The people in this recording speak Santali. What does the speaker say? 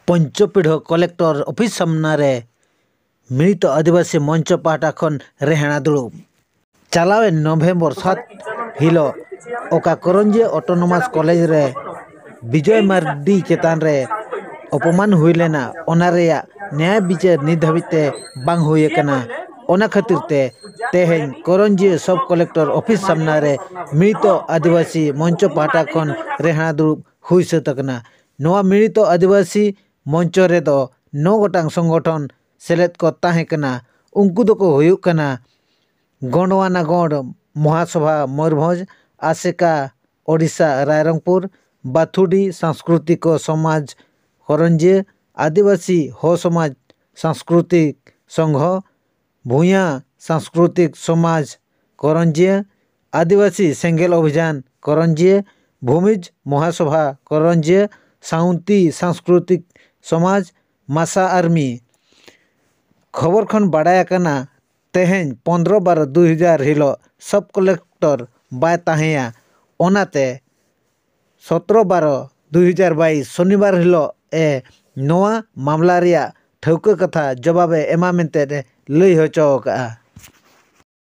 पंचपीढ़ कलेक्टर ऑफिस सामने मिलित आदिवासी मंच पाहटा खन रेहना दुड़ुब चलावे नवेम्बर 7 हिलो ओका करंजी ऑटोनोमस कॉलेज रे विजय मार्डी चेतान रे अपमान हुई लेना ओना रेया न्याय विचार नित धाबिते बांग हुई कना ओना खातिर ते तेहेन करंजी सब कलेक्टर ऑफिस सामने रे मिलित आदिवासी मंच पाहटा खन रेहना दुड़ुब हुई सतकना नोआ मिलित आदिवासी मंच रे दो 9 गोटांग संगठन सेलेद को ताहेकना उनकु दको हुयुक कना गणवाना गण महासभा मयूरभंज आसेका ओडिशा रायरंगपुर बाथुडी सांस्कृतिक समाज करंजी आदिवासी हो समाज सांस्कृतिक संघ भूया सांस्कृतिक समाज करंजी आदिवासी सेंगेल अभियान करंजी भूमिज महासभा करंजी साउंती सांस्कृतिक समाज मासा आर्मी खबर खन बाडाया कना तेहेन 15/12/2000 हिलो सब कलेक्टर बाय ताहेया ओनाते 17/12/2022 शनिवार हिलो ए नोआ मामला रिया ठौका कथा जवाबे एमा मेनते लई होचो का।